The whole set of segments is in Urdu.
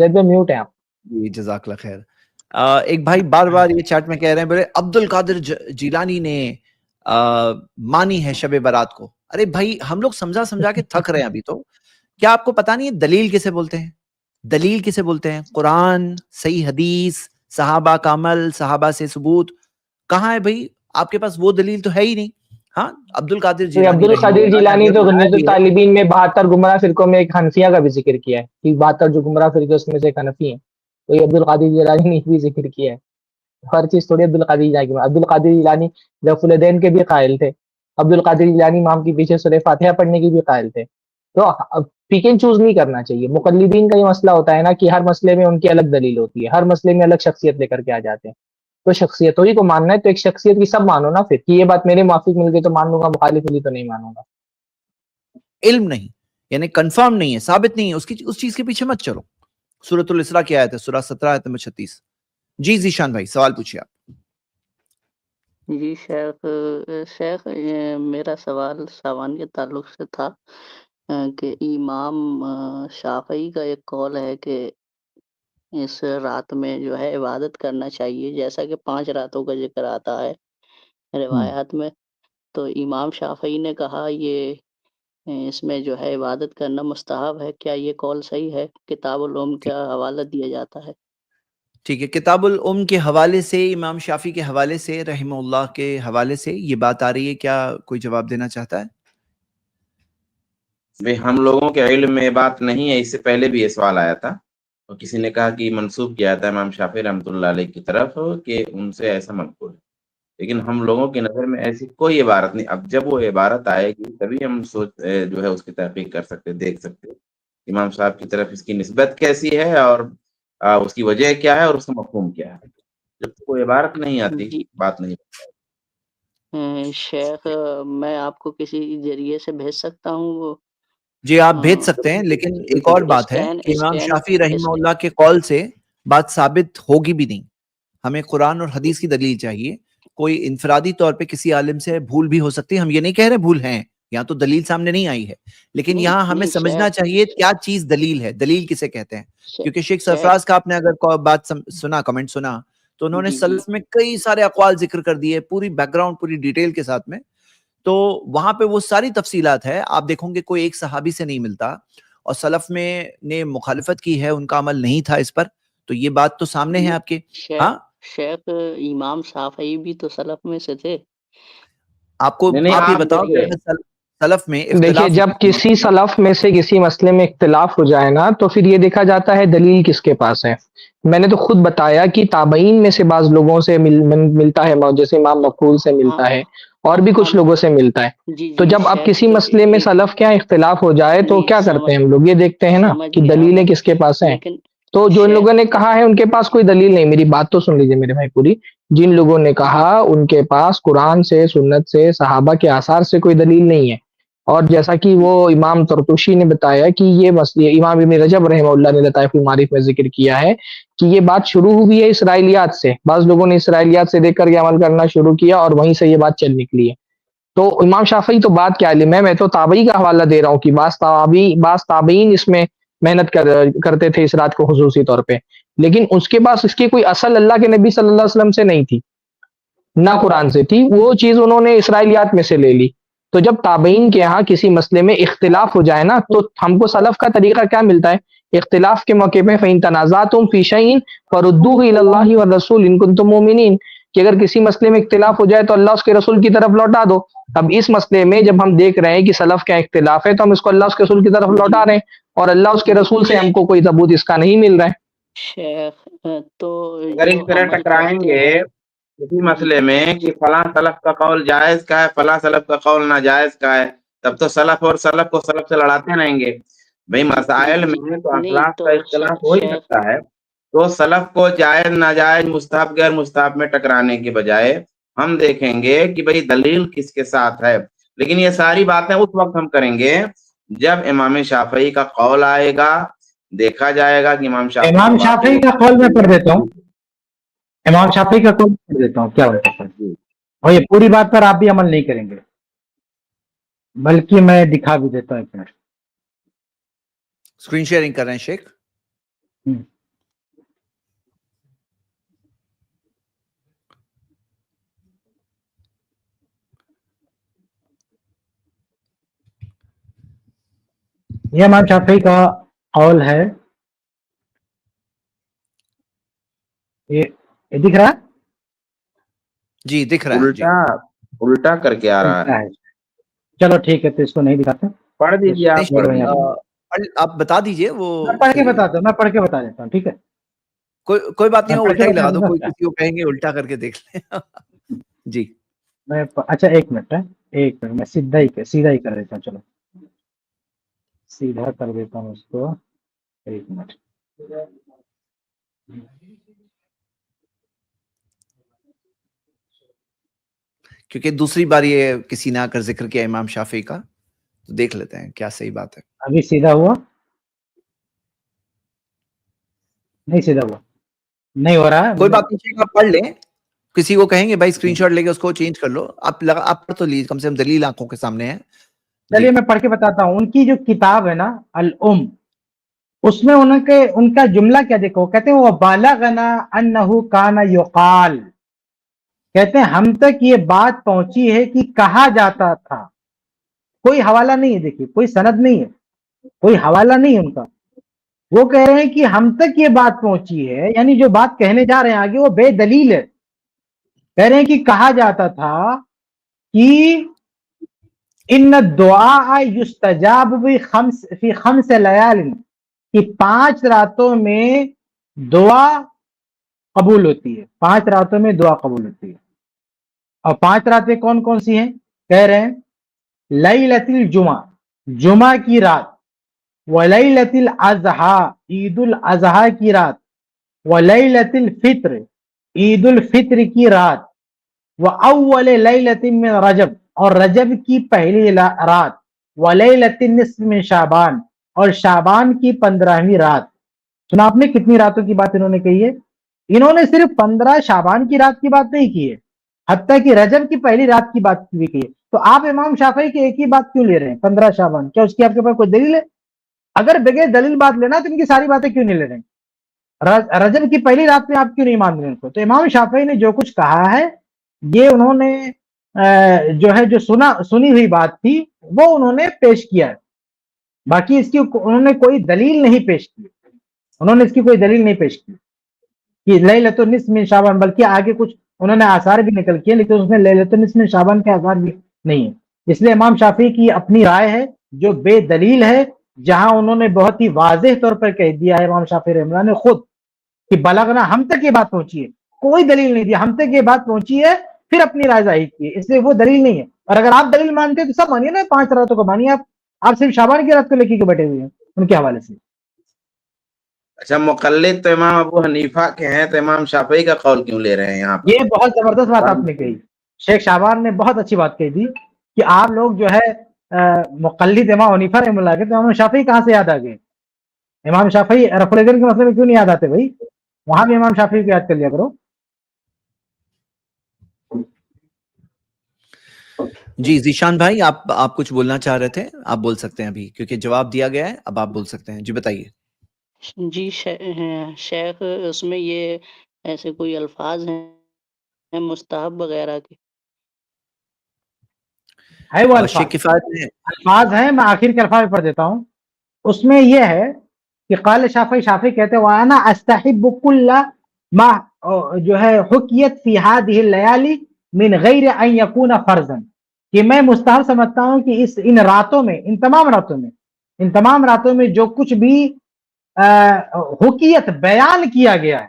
زید بھائی میوٹ ہیں آپ. جی جزاک اللہ خیر. ایک بھائی بار بار یہ چیٹ میں کہہ رہے ہیں بولے عبد القادر جیلانی نے مانی ہے شب برات کو. ارے بھائی ہم لوگ سمجھا کے تھک رہے ہیں ابھی تو. کیا آپ کو پتا نہیں ہے دلیل کسے بولتے ہیں؟ دلیل کسے بولتے ہیں؟ قرآن، صحیح حدیث، صحابہ کا عمل، صحابہ سے ثبوت. کہاں ہے بھائی آپ کے پاس؟ وہ دلیل تو ہے ہی نہیں. ہاں عبد القادر عبد القادر جیلانی تو غنیۃ الطالبین میں 72 گمراہ فرقوں میں ایک حنفیہ کا بھی ذکر کیا ہے کہ 72 جو گمراہ فرقے اس میں سے ایک حنفی ہیں. تو یہ عبد القادر جیلانی نے بھی ذکر کیا ہے. ہر چیز تھوڑی عبد القادر جیلانی. عبد القادر جیلانی رفع الدین کے بھی قائل تھے. عبد القادر جیلانی امام کے پیچھے سورہ فاتحہ پڑھنے کی بھی قائل تھے. تو پک اینڈ چوز نہیں کرنا چاہیے. مقلدین کا یہ مسئلہ ہوتا ہے نا کہ ہر مسئلے میں ان کی الگ دلیل ہوتی ہے، ہر مسئلے میں الگ شخصیت لے کر کے آ جاتے ہیں. تو شخصیتوں ہی کو ماننا ہے تو ایک شخصیت کی سب مانو نا. پھر کہ یہ بات میرے موافق مل گئی تو مان لوں گا، مخالف ملی تو نہیں مانوں گا. علم نہیں یعنی کنفرم نہیں ہے، ثابت نہیں ہے، اس چیز کے پیچھے مت چلو. سورۃ الاسراء کی آیت ہے، سورہ 17 آیت نمبر 36. جی ذیشان بھائی سوال پوچھیے آپ. جی شیخ میرا سوال سامان کے تعلق سے تھا کہ امام شافعی کا ایک قول ہے کہ اس رات میں جو ہے عبادت کرنا چاہیے، جیسا کہ 5 راتوں کا ذکر آتا ہے روایات میں. تو امام شافعی نے کہا یہ اس میں جو ہے عبادت کرنا مستحب ہے. کیا یہ قول صحیح ہے؟ کتاب العلوم کا حوالہ دیا جاتا ہے. ٹھیک ہے، کتاب الام کے حوالے سے، امام شافعی کے حوالے سے رحمہ اللہ کے حوالے سے یہ بات آ رہی ہے. کیا کوئی جواب دینا چاہتا ہے؟ ہم لوگوں کے علم میں بات نہیں ہے. اس سے پہلے بھی یہ سوال آیا تھا اور کسی نے کہا کہ منسوب کیا تھا امام شافعی رحمۃ اللہ علیہ کی طرف کہ ان سے ایسا منقول ہے، لیکن ہم لوگوں کی نظر میں ایسی کوئی عبارت نہیں. اب جب وہ عبارت آئے گی تبھی ہم جو ہے اس کی تحقیق کر سکتے، دیکھ سکتے امام صاحب کی طرف اس کی نسبت کیسی ہے اور اس کی وجہ کیا ہے اور اس کا مفہوم کیا ہے. جب کوئی عبارت نہیں آتی بات نہیں. شیخ میں آپ کو کسی ذریعے سے بھیج سکتا ہوں وہ؟ جی آپ بھیج سکتے ہیں، لیکن ایک اور بات ہے کہ امام شافعی رحمہ اللہ کے قول سے بات ثابت ہوگی بھی نہیں. ہمیں قرآن اور حدیث کی دلیل چاہیے. کوئی انفرادی طور پہ کسی عالم سے بھول بھی ہو سکتی ہے، ہم یہ نہیں کہہ رہے بھول ہیں، یہاں تو دلیل سامنے نہیں آئی ہے، لیکن یہاں ہمیں سمجھنا چاہیے کیا چیز دلیل ہے، دلیل کسے کہتے ہیں. کیونکہ شیخ سرفراز کا آپ نے اگر بات سنا، کمنٹ سنا، تو انہوں نے سلف میں کئی سارے اقوال ذکر کر دیے پوری بیک گراؤنڈ پوری ڈیٹیل کے ساتھ میں. تو وہاں پہ وہ ساری تفصیلات ہے. آپ دیکھوں گے کوئی ایک صحابی سے نہیں ملتا، اور سلف میں نے مخالفت کی ہے، ان کا عمل نہیں تھا اس پر. تو یہ بات تو سامنے ہے آپ کے. ہاں شیخ امام شافعی بھی تو سلف میں سے تھے. آپ یہ بتاؤ کہ سلف میں دیکھیے جب کسی سلف میں سے کسی مسئلے میں اختلاف ہو جائے نا تو پھر یہ دیکھا جاتا ہے دلیل کس کے پاس ہے. میں نے تو خود بتایا کہ تابعین میں سے بعض لوگوں سے ملتا ہے، جیسے امام مقبول سے ملتا ہے اور بھی کچھ لوگوں سے ملتا ہے. تو جب اب کسی مسئلے میں سلف کے اختلاف ہو جائے تو کیا کرتے ہیں ہم لوگ؟ یہ دیکھتے ہیں نا کہ دلیلیں کس کے پاس ہیں. تو جو ان لوگوں نے کہا ہے ان کے پاس کوئی دلیل نہیں. میری بات تو سن لیجیے میرے بھائی پوری. جن لوگوں نے کہا ان کے پاس قرآن سے، سنت سے، صحابہ کے آثار سے کوئی دلیل نہیں ہے. اور جیسا کہ وہ امام طرطوشی نے بتایا کہ یہ مسئلہ امام ابن رجب رحمہ اللہ نے لطائف المعارف میں ذکر کیا ہے کہ یہ بات شروع ہوئی ہے اسرائیلیات سے. بعض لوگوں نے اسرائیلیات سے دیکھ کر کے عمل کرنا شروع کیا اور وہیں سے یہ بات چل نکلی ہے. تو امام شافعی تو بات کیا علم ہے، میں تو تابعی کا حوالہ دے رہا ہوں کہ بعض تابعین اس میں محنت کرتے تھے اس رات کو خصوصی طور پہ، لیکن اس کے پاس اس کی کوئی اصل اللہ کے نبی صلی اللہ علیہ وسلم سے نہیں تھی، نہ قرآن سے تھی. وہ چیز انہوں نے اسرائیلیات میں سے لے لی. تو جب تابعین کے یہاں کسی مسئلے میں اختلاف ہو جائے نا تو ہم کو سلف کا طریقہ کیا ملتا ہے؟ اختلاف کے موقع پہ فَإِن تَنَازَعْتُمْ فِي شَيْءٍ فَرُدُّوهُ إِلَى اللَّهِ وَالرَّسُولِ إِن كُنتُم مُؤْمِنِينَ، کہ اگر کسی مسئلے میں اختلاف ہو جائے تو اللہ اس کے رسول کی طرف لوٹا دو. اب اس مسئلے میں جب ہم دیکھ رہے ہیں کہ سلف کا اختلاف ہے تو ہم اس کو اللہ اس کے رسول کی طرف لوٹا رہے ہیں، اور اللہ اس کے رسول سے ہم کو کوئی ثبوت اس کا نہیں مل رہا ہے. شیخ تو اگر اس طرح ٹکرائیں گے کسی مسئلے میں کہ فلاں سلف کا قول جائز کا ہے، فلاں سلف کا قول ناجائز کا ہے، تب تو سلف اور سلف کو سلف سے لڑاتے رہیں گے. بھئی مسائل میں تو اخلاق کا اختلاف ہو ہی سکتا ہے. تو سلف کو جائز ناجائز مستحب غیر مستحب میں ٹکرانے کے بجائے ہم دیکھیں گے کہ بھئی دلیل کس کے ساتھ ہے. لیکن یہ ساری باتیں اس وقت ہم کریں گے جب امام شافعی کا قول آئے گا، دیکھا جائے گا کہ امام شافعی کا قول میں پڑھ دیتا ہوں. امام شافعی کا قول پڑھ دیتا ہوں. کیا ہوتا ہے اور یہ پوری بات پر آپ بھی عمل نہیں کریں گے، بلکہ میں دکھا بھی دیتا ہوں. ایک منٹ اسکرین شیئرنگ کر رہے ہیں شیخ. یہ امام شافعی کا قول ہے. یہ دکھ رہا ہے؟ جی دکھ رہا ہے. جی الٹا کر کے آ رہا ہے. چلو ٹھیک ہے، تو اس کو نہیں دکھاتے. پڑھ دیجیے آپ. آپ بتا دیجئے. وہ میں پڑھ کے بتاتا ہوں، میں پڑھ کے بتا دیتا ہوں. ٹھیک ہے، کوئی بات نہیں، میں وہ پڑھ کے الٹا ہی بتا لگا دو. دوں گا کوئی کیا؟ کسی کو کہیں گے الٹا کر کے دیکھ لیں. جی اچھا ایک منٹ ہے، ایک منٹ، میں سیدھا ہی کر دیتا ہوں. چلو سیدھا کر دیتا ہوں اس کو. ایک منٹ. کیونکہ دوسری بار یہ کسی نے آ کر ذکر کیا امام شافعی کا، تو دیکھ لیتے ہیں کیا صحیح بات ہے. ابھی سیدھا ہوا؟ نہیں سیدھا ہوا، نہیں ہو رہا ہے. کوئی بات نہیں، آپ پڑھ لیں. کسی کو کہیں گے بھائی اسکرین شاٹ لے کے اس کو چینج کر لو. آپ پڑھ تو لیجیے، کم سے کم دلیل آنکھوں کے سامنے ہے. چلیے میں پڑھ کے بتاتا ہوں. ان کی جو کتاب ہے نا الام، اس میں ان کا جملہ کیا دیکھو، کہتے ہیں وہ بالغنا انہ کان یقال، کہتے ہیں ہم تک یہ بات پہنچی ہے کہ کہا جاتا تھا. کوئی حوالہ نہیں ہے، دیکھیے کوئی سند نہیں ہے، کوئی حوالہ نہیں ہے ان کا. وہ کہہ رہے ہیں کہ ہم تک یہ بات پہنچی ہے، یعنی جو بات کہنے جا رہے ہیں آگے وہ بے دلیل ہے. کہہ رہے ہیں کہ کہا جاتا تھا کہ ان الدعاء یستجاب فی خمس لیال، کہ 5 راتوں میں دعا قبول ہوتی ہے. 5 راتوں میں دعا قبول ہوتی ہے. اور 5 راتیں کون کون سی ہیں؟ کہہ رہے ہیں لیلۃ الجمعہ، جمعہ کی رات، ولیلۃ الاضحیٰ، عید الاضحیٰ کی رات، ولیلۃ الفطر، عید الفطر کی رات، واول لیلۃ من رجب، اور رجب کی پہلی رات، ولیلۃ النصف من شعبان، اور شعبان کی 15ویں رات. سنا آپ نے کتنی راتوں کی بات انہوں نے کہی ہے؟ انہوں نے صرف 15 شعبان کی رات کی بات نہیں کی ہے، حتیٰ کہ رجب کی پہلی رات کی بات بھی کی ہے. تو آپ امام شافعی کی ایک ہی بات کیوں لے رہے ہیں 15 شعبان؟ کیا اس کی آپ کے پاس کوئی دلیل ہے؟ اگر بغیر دلیل بات لینا تو ان کی ساری باتیں کیوں نہیں لے رہے ہیں؟ رجب کی پہلی رات میں آپ کیوں نہیں مان رہے ان کو؟ تو امام شافعی نے جو کچھ کہا ہے یہ انہوں نے جو ہے جو سنی ہوئی بات تھی وہ انہوں نے پیش کیا ہے. باقی اس کی انہوں نے کوئی دلیل نہیں پیش کی. انہوں نے اس کی کوئی دلیل نہیں پیش کی کہ لیلۃ النصف من شعبان، بلکہ آگے کچھ انہوں نے آثار بھی نکل کیے، لیکن اس میں لیلۃ النصف من شعبان کے آثار بھی نہیں ہیں. اس لیے امام شافعی کی اپنی رائے ہے جو بے دلیل ہے، جہاں انہوں نے بہت ہی واضح طور پر کہہ دیا ہے امام شافعی رحمہ اللہ نے خود کہ بلغنا، ہم تک یہ بات پہنچی ہے. کوئی دلیل نہیں دی، ہم تک یہ بات پہنچی ہے، پھر اپنی رائے ظاہر کی ہے. اس لیے وہ دلیل نہیں ہے. اور اگر آپ دلیل مانتے ہیں تو سب مانیے نا، 5 راتوں کو مانیے. آپ صرف شعبان کی رات کو لے کے بیٹھے ہوئے ہیں ان کے حوالے سے. اچھا مقلد تو امام ابو حنیفہ کے ہیں، تو امام شافعی کا قول کیوں لے رہے ہیں یہاں پر؟ یہ بہت زبردست بات آپ نے کہی. شیخ شعبان نے بہت اچھی بات کہی تھی کہ آپ لوگ جو ہے مقلد امام حنیفہ رحمہ اللہ کے، تو امام شافعی کہاں سے یاد آ گئے؟ امام شافعی رفع الیدین کے مسئلے میں کیوں نہیں یاد آتے بھائی؟ وہاں بھی امام شافعی کو یاد کر لیا کرو. جی ذیشان بھائی، آپ کچھ بولنا چاہ رہے تھے، آپ بول سکتے ہیں ابھی، کیونکہ جواب دیا گیا ہے. اب آپ بول سکتے ہیں. جی بتائیے. جی شیخ، اس میں یہ ایسے کوئی الفاظ ہیں مستحب وغیرہ کے؟ ہے وہ شیخ الفاظ ہیں. میں آخر کے الفاظ پڑھ دیتا ہوں. اس میں یہ ہے کہ قال شافعی کہتے ہیں وانا استحب کل ما جو ہے حکیت فی هذه الليالي من غیر ان یکون فرضا، کہ میں مستحب سمجھتا ہوں کہ ان راتوں میں، ان تمام راتوں میں جو کچھ بھی حکیت بیان کیا گیا ہے،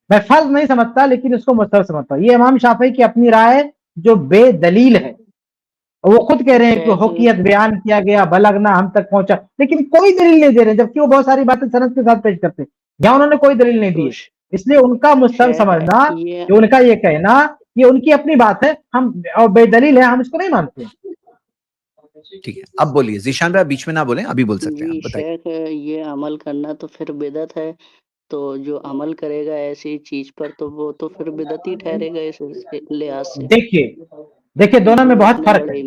میں فرض نہیں سمجھتا لیکن اس کو مستحب سمجھتا ہوں. یہ امام شافعی کی اپنی رائے جو بے دلیل ہے. وہ خود کہہ رہے ہیں کہ حکیت بیان کیا گیا، بلغنا ہم تک پہنچا، لیکن کوئی دلیل نہیں دے رہے، جبکہ وہ بہت ساری باتیں سند کے ساتھ پیش کرتے ہیں. یہاں انہوں نے کوئی دلیل نہیں دی. اس لیے ان کا مستحب سمجھنا، کہ ان کا یہ کہنا، یہ ان کی اپنی بات ہے، ہم اور بے دلیل ہے، ہم اس کو نہیں مانتے. ٹھیک ہے، اب بولیے ذیشان بھائی، بیچ میں نہ بولیں، ابھی بول سکتے ہیں. جی آپ بتائیے. شیخ، یہ عمل کرنا تو پھر بدعت ہے، تو جو عمل کرے گا ایسی چیز پر تو وہ تو پھر بدعت ہی ٹھہرے گا اس لحاظ سے. دیکھیے دونوں میں بہت فرق ہے.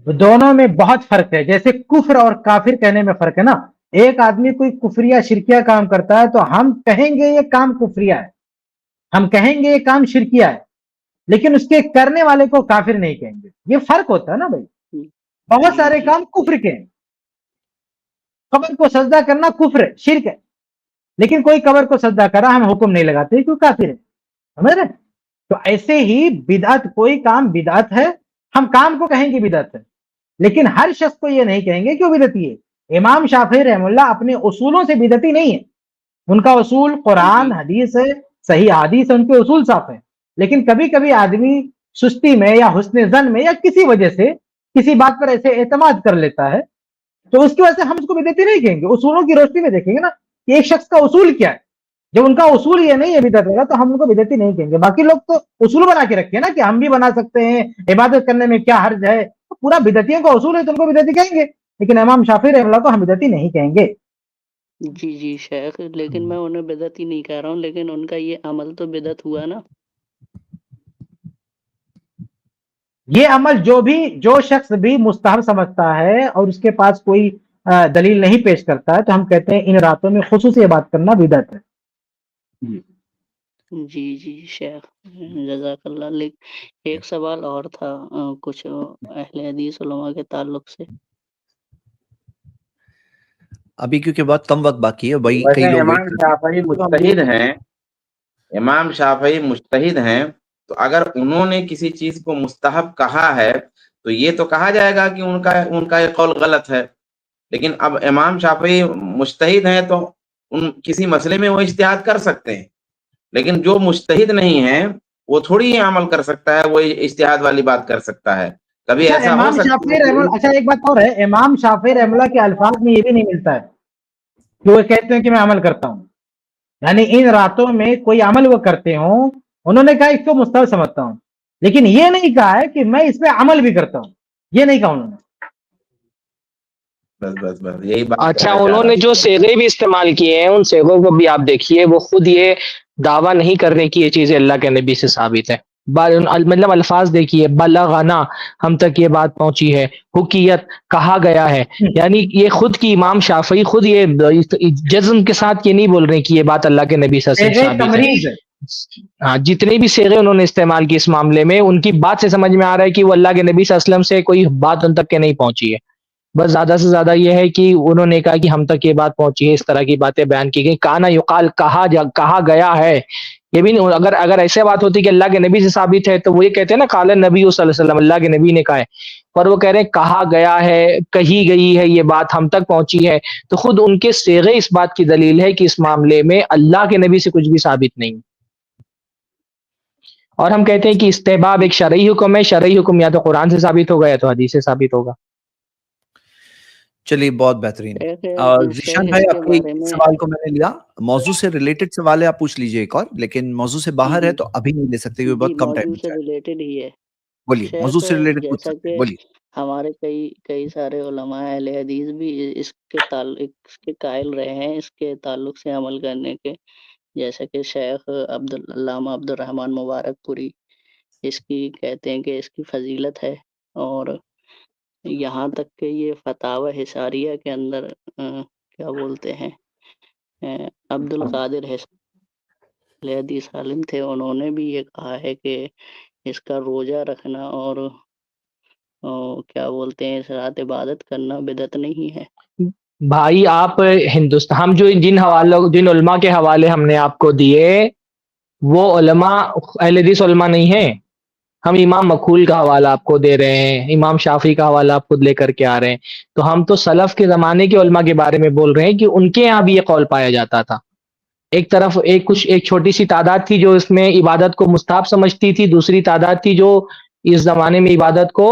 دونوں میں بہت فرق ہے. جیسے کفر اور کافر کہنے میں فرق ہے نا. ایک آدمی کوئی کفریہ شرکیہ کام کرتا ہے تو ہم کہیں گے یہ کام کفریہ ہے، ہم کہیں گے یہ کام شرکیہ ہے، لیکن اس کے کرنے والے کو کافر نہیں کہیں گے. یہ فرق ہوتا ہے نا بھائی. بہت سارے کام کفر کے ہیں قبر کو سجدہ کرنا کفر ہے، شرک ہے، لیکن کوئی قبر کو سجدہ کرا ہم حکم نہیں لگاتے کیوں کافر ہے، سمجھ رہے؟ تو ایسے ہی بدعت، کوئی کام بدعت ہے ہم کام کو کہیں گے بدعت ہے، لیکن ہر شخص کو یہ نہیں کہیں گے کہ وہ بدعتی ہے۔ امام شافعی رحم اللہ اپنے اصولوں سے بدعتی نہیں ہے، ان کا اصول قرآن حدیث ہے، صحیح حدیث ہے، ان کے اصول صاف ہیں، لیکن کبھی کبھی آدمی سستی میں یا حسن ظن میں یا کسی وجہ سے کسی بات پر ایسے اعتماد کر لیتا ہے، تو اس کی وجہ سے ہم اس کو بدعتی نہیں کہیں گے، اصولوں کی روشنی میں دیکھیں گے نا کہ ایک شخص کا اصول کیا ہے، جب ان کا اصول یہ نہیں ہے بدعت والا تو ہم ان کو بدعتی نہیں کہیں گے۔ باقی لوگ تو اصول بنا کے رکھے نا کہ ہم بھی بنا سکتے ہیں، عبادت کرنے میں کیا حرج ہے، پورا بدعتیوں کا اصول ہے تو ان کو بدعتی کہیں گے، لیکن امام شافعی رحمہ اللہ کو ہم بدعتی نہیں کہیں گے۔ جی شیخ، لیکن میں انہیں بدعت ہی نہیں کہہ رہا ہوں، لیکن ان کا یہ عمل تو بدعت ہوا نا۔ یہ عمل جو شخص بھی مستحب سمجھتا ہے اور اس کے پاس کوئی دلیل نہیں پیش کرتا ہے تو ہم کہتے ہیں ان راتوں میں خصوصی بات کرنا بدعت ہے۔ جی شیخ، جزاک اللہ۔ ایک سوال اور تھا کچھ اہل حدیث علماء کے تعلق سے۔ ابھی کیونکہ بہت کم وقت باقی ہے، وہی کئی ویسے لوگ امام شافعی مجتہد ہیں، امام شافعی مجتہد ہیں، تو اگر انہوں نے کسی چیز کو مستحب کہا ہے تو یہ تو کہا جائے گا کہ ان کا یہ قول غلط ہے، لیکن اب امام شافعی مجتہد ہیں تو کسی مسئلے میں وہ اجتہاد کر سکتے ہیں، لیکن جو مجتہد نہیں ہے وہ تھوڑی ہی عمل کر سکتا ہے، وہ اجتہاد والی بات کر سکتا ہے۔ کبھی ایسا ہو امام سکتا شافعی ہے رحمہ اللہ، اچھا ایک بات اور ہے، امام شافعی رحمہ اللہ کے الفاظ میں یہ بھی نہیں ملتا ہے کہ وہ کہتے ہیں کہ میں عمل کرتا ہوں، یعنی ان راتوں میں کوئی عمل وہ کرتے ہوں، انہوں نے کہا اس کو مستحب سمجھتا ہوں، لیکن یہ نہیں کہا ہے کہ میں اس پہ عمل بھی کرتا ہوں، یہ نہیں کہا انہوں نے۔ بس یہی بات اچھا، کہنا چاہ انہوں رہا نے تھا۔ جو صیغے بھی استعمال کیے ہیں ان صیغوں کو بھی آپ دیکھیے، وہ خود یہ دعویٰ نہیں کر رہے کہ یہ چیزیں اللہ کے نبی سے ثابت ہے۔ مطلب الفاظ دیکھیے، بلغنا ہم تک یہ بات پہنچی ہے، حکیت کہا گیا ہے، یعنی یہ خود کی امام شافعی خود یہ جزم کے ساتھ یہ نہیں بول رہے کہ یہ بات اللہ کے نبی سے ثابت ہے۔ تمریز ہے۔ ہاں، جتنے بھی صیغے انہوں نے استعمال کی اس معاملے میں، ان کی بات سے سمجھ میں آ رہا ہے کہ وہ اللہ کے نبی صلی اللہ علیہ وسلم سے کوئی بات ان تک کے نہیں پہنچی ہے، بس زیادہ سے زیادہ یہ ہے کہ انہوں نے کہا کہ ہم تک یہ بات پہنچی ہے، اس طرح کی باتیں بیان کی گئی۔ کانا یقال کہا گیا ہے، یہ بھی نہیں، اگر ایسے بات ہوتی کہ اللہ کے نبی سے ثابت ہے تو وہ یہ کہتے ہیں نا قال نبی صلی اللہ علیہ وسلم، اللہ کے نبی نے کہا ہے، پر وہ کہہ رہے ہیں کہا گیا ہے، کہی گئی ہے، یہ بات ہم تک پہنچی ہے، تو خود ان کے صیغے اس بات کی دلیل ہے کہ اس معاملے میں اللہ کے نبی سے کچھ بھی ثابت نہیں۔ اور ہم کہتے ہیں کہ استحباب ایک شرعی حکم ہے، شرعی حکم یا تو قرآن سے ثابت ہوگا یا تو حدیث سے ثابت ہوگا۔ چلیے بہت بہترین۔ ذیشان بھائی، آپ کے سوال کو میں نے لیا، موضوع سے ریلیٹڈ سوال ہے، آپ پوچھ لیجئے ایک اور، لیکن موضوع سے باہر ہے تو ابھی نہیں لے سکتے کیونکہ بہت کم ٹائم موضوع سے ریلیٹڈ ہی ہے۔ بولیے، موضوع سے ریلیٹڈ پوچھ جیسا سکتے ہیں، کہ بولیے۔ ہمارے کئی سارے علماء اہل حدیث بھی اس کے قائل رہے ہیں، اس کے تعلق سے عمل کرنے کے، جیسا کہ شیخ علامہ عبد الرحمن مبارک پوری، اس کی کہتے ہیں کہ اس کی فضیلت ہے، اور یہاں تک کہ یہ فتاوی حساریہ کے اندر کیا بولتے ہیں، عبد القادر حدیث عالم تھے، انہوں نے بھی یہ کہا ہے کہ اس کا روزہ رکھنا اور کیا بولتے ہیں اس رات عبادت کرنا بدعت نہیں ہے۔ بھائی آپ ہندوستان، ہم جو جن علماء کے حوالے ہم نے آپ کو دیے وہ علماء اہل حدیث علماء نہیں ہیں، ہم امام مکحول کا حوالہ آپ کو دے رہے ہیں، امام شافعی کا حوالہ آپ خود لے کر کے آ رہے ہیں، تو ہم تو سلف کے زمانے کے علماء کے بارے میں بول رہے ہیں کہ ان کے یہاں بھی یہ قول پایا جاتا تھا۔ ایک طرف ایک چھوٹی سی تعداد تھی جو اس میں عبادت کو مستحب سمجھتی تھی، دوسری تعداد تھی جو اس زمانے میں عبادت کو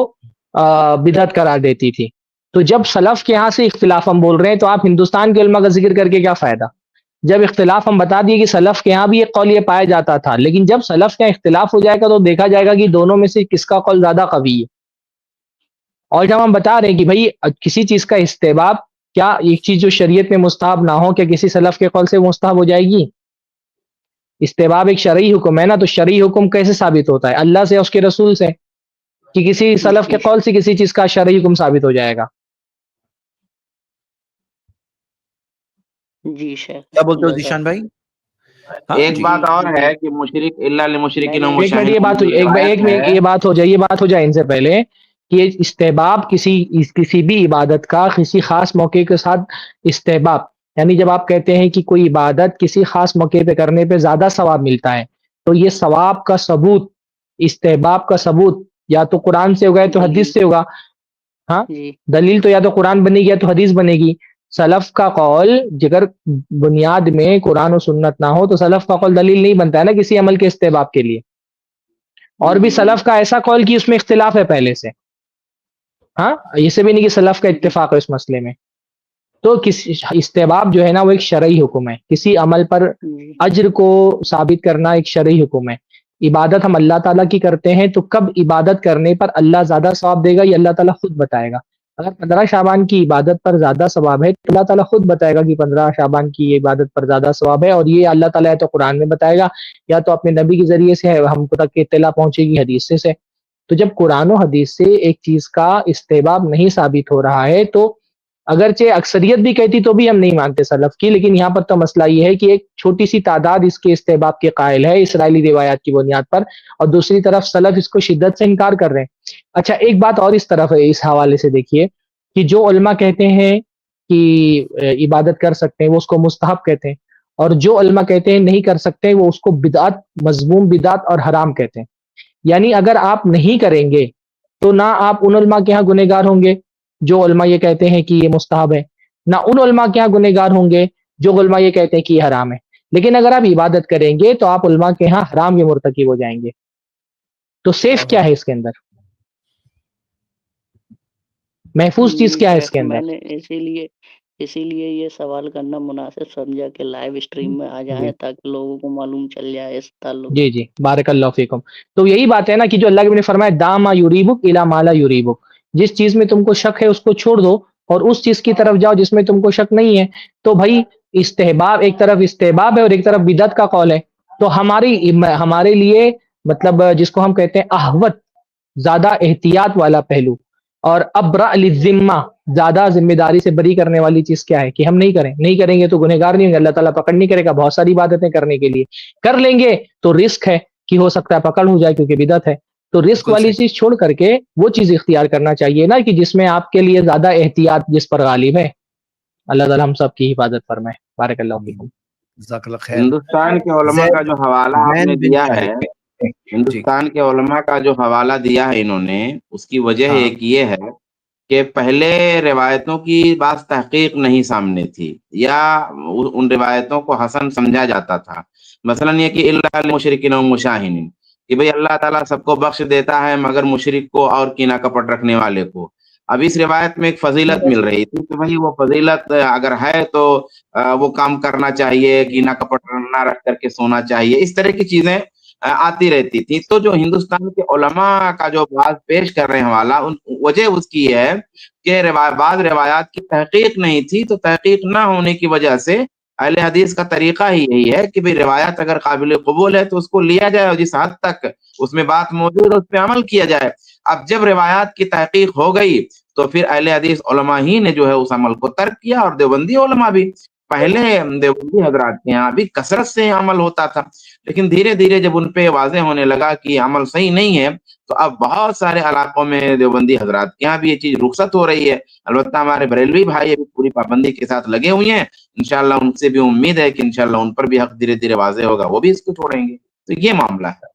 بدعت قرار دیتی تھی۔ تو جب سلف کے یہاں سے اختلاف ہم بول رہے ہیں تو آپ ہندوستان کے علماء کا ذکر کر کے کیا فائدہ؟ جب اختلاف ہم بتا دیے کہ سلف کے یہاں بھی ایک قول یہ پایا جاتا تھا، لیکن جب سلف کا اختلاف ہو جائے گا تو دیکھا جائے گا کہ دونوں میں سے کس کا قول زیادہ قوی ہے۔ اور جب ہم بتا رہے ہیں کہ بھائی کسی چیز کا استحباب، کیا ایک چیز جو شریعت میں مستحب نہ ہو کیا کسی سلف کے قول سے مستحب ہو جائے گی؟ استحباب ایک شرعی حکم ہے نا، تو شرعی حکم کیسے ثابت ہوتا ہے؟ اللہ سے، اس کے رسول سے، کہ کسی سلف کے قول سے کسی چیز کا شرعی حکم ثابت ہو جائے گا؟ جی شیخ، کیا بولتے ہو ذیشان بھائی؟ ایک بات اور ہے کہ مشرک الا للمشرکین ایک منٹ، یہ بات ہو جائے ان سے پہلے کہ یہ استحباب کسی بھی عبادت کا کسی خاص موقع کے ساتھ استحباب، یعنی جب آپ کہتے ہیں کہ کوئی عبادت کسی خاص موقع پہ کرنے پہ زیادہ ثواب ملتا ہے، تو یہ ثواب کا ثبوت، استحباب کا ثبوت یا تو قرآن سے ہوگا یا تو حدیث سے ہوگا. ہاں، دلیل تو یا تو قرآن بنے گی یا تو حدیث بنے گی. سلف کا قول اگر بنیاد میں قرآن و سنت نہ ہو تو سلف کا قول دلیل نہیں بنتا ہے نا کسی عمل کے استحباب کے لیے. اور بھی سلف کا ایسا قول کہ اس میں اختلاف ہے پہلے سے. ہاں، اسے بھی نہیں کہ سلف کا اتفاق ہے اس مسئلے میں. تو استحباب جو ہے نا وہ ایک شرعی حکم ہے، کسی عمل پر اجر کو ثابت کرنا ایک شرعی حکم ہے. عبادت ہم اللہ تعالیٰ کی کرتے ہیں تو کب عبادت کرنے پر اللہ زیادہ ثواب دے گا یہ اللہ تعالیٰ خود بتائے گا. اگر 15 شعبان کی عبادت پر زیادہ ثواب ہے تو اللہ تعالیٰ خود بتائے گا کہ 15 شعبان کی عبادت پر زیادہ ثواب ہے، اور یہ اللہ تعالیٰ یا تو قرآن میں بتائے گا یا تو اپنے نبی کے ذریعے سے ہم کو تک اطلاع پہنچے گی حدیث سے. تو جب قرآن و حدیث سے ایک چیز کا استحباب نہیں ثابت ہو رہا ہے تو اگرچہ اکثریت بھی کہتی تو بھی ہم نہیں مانتے سلف کی، لیکن یہاں پر تو مسئلہ یہ ہے کہ ایک چھوٹی سی تعداد اس کے استحباب کے قائل ہے اسرائیلی روایات کی بنیاد پر، اور دوسری طرف سلف اس کو شدت سے انکار کر رہے ہیں. اچھا، ایک بات اور اس طرف ہے، اس حوالے سے دیکھیے کہ جو علماء کہتے ہیں کہ عبادت کر سکتے ہیں وہ اس کو مستحب کہتے ہیں، اور جو علماء کہتے ہیں نہیں کر سکتے وہ اس کو بدعت، مذموم بدعت اور حرام کہتے ہیں. یعنی اگر آپ نہیں کریں گے تو نہ آپ ان علماء کے ہاں گنہگار ہوں گے جو علماء یہ کہتے ہیں کہ یہ مستحب ہے، نہ ان علماء کے ہاں گنہگار ہوں گے جو علماء یہ کہتے ہیں کہ یہ حرام ہے. لیکن اگر آپ عبادت کریں گے تو آپ علماء کے ہاں حرام کے مرتکب ہو جائیں گے. تو سیف کیا ہے اس کے اندر؟ محفوظ چیز کیا ہے اس کے اندر؟ میں نے اسی لیے یہ سوال کرنا مناسب سمجھا کہ لائیو اسٹریم میں آ جائیں تاکہ لوگوں کو معلوم چل جائے اس تعلق. جی بارک اللہ فیکم. تو یہی بات ہے نا کہ جو اللہ کے نے فرمایا دا ما یریبک الی ما لا یریبک، جس چیز میں تم کو شک ہے اس کو چھوڑ دو اور اس چیز کی طرف جاؤ جس میں تم کو شک نہیں ہے. تو بھائی استحباب ایک طرف استحباب ہے اور ایک طرف بدعت کا قول ہے. تو ہمارے لیے مطلب جس کو ہم کہتے ہیں احوط، زیادہ احتیاط والا پہلو، اور ابرأ للذمہ، زیادہ ذمہ داری سے بری کرنے والی چیز کیا ہے کہ ہم نہیں کریں گے تو گنہگار نہیں ہوں گے، اللہ تعالیٰ پکڑ نہیں کرے گا. بہت ساری عبادتیں کرنے کے لیے کر لیں گے تو رسک ہے کہ ہو سکتا ہے پکڑ ہو جائے کیونکہ بدعت ہے. تو رسک والی چیز چھوڑ کر کے وہ چیز اختیار کرنا چاہیے نا کہ جس میں آپ کے لیے زیادہ احتیاط جس پر غالب ہے. اللہ تعالیٰ ہم سب کی حفاظت فرمائے. بارک اللہ فیکم. ہندوستان کے علماء کا جو حوالہ آپ نے دیا ہے، ہندوستان کے علماء کا جو حوالہ دیا ہے انہوں نے، اس کی وجہ ایک یہ ہے کہ پہلے روایتوں کی بعض تحقیق نہیں سامنے تھی یا ان روایتوں کو حسن سمجھا جاتا تھا. مثلا یہ کہ اللہ المشرکین و مشاہین، کہ بھئی اللہ تعالیٰ سب کو بخش دیتا ہے مگر مشرک کو اور کینہ کپٹ رکھنے والے کو. اب اس روایت میں ایک فضیلت مل رہی تھی کہ بھئی وہ فضیلت اگر ہے تو وہ کام کرنا چاہیے، کینہ کپٹ نہ رکھ کر کے سونا چاہیے، اس طرح کی چیزیں آتی رہتی تھی. تو جو ہندوستان کے علماء کا جو بات پیش کر رہے ہیں حوالہ، وجہ اس کی ہے کہ بعض روایات کی تحقیق نہیں تھی، تو تحقیق نہ ہونے کی وجہ سے اہل حدیث کا طریقہ ہی یہی ہے کہ بھئی روایت اگر قابل قبول ہے تو اس کو لیا جائے اور جس حد تک اس میں بات موجود ہے اس پہ عمل کیا جائے. اب جب روایات کی تحقیق ہو گئی تو پھر اہل حدیث علماء ہی نے جو ہے اس عمل کو ترک کیا، اور دیوبندی علماء بھی. پہلے دیوبندی حضرات کے یہاں بھی کثرت سے عمل ہوتا تھا، لیکن دھیرے دھیرے جب ان پہ واضح ہونے لگا کہ عمل صحیح نہیں ہے تو اب بہت سارے علاقوں میں دیوبندی حضرات کے یہاں بھی یہ چیز رخصت ہو رہی ہے. البتہ ہمارے بریلوی بھائی ابھی پوری پابندی کے ساتھ لگے ہوئے ہیں. انشاءاللہ ان سے بھی امید ہے کہ انشاءاللہ ان پر بھی حق دھیرے دھیرے واضح ہوگا، وہ بھی اس کو چھوڑیں گے. تو یہ معاملہ ہے.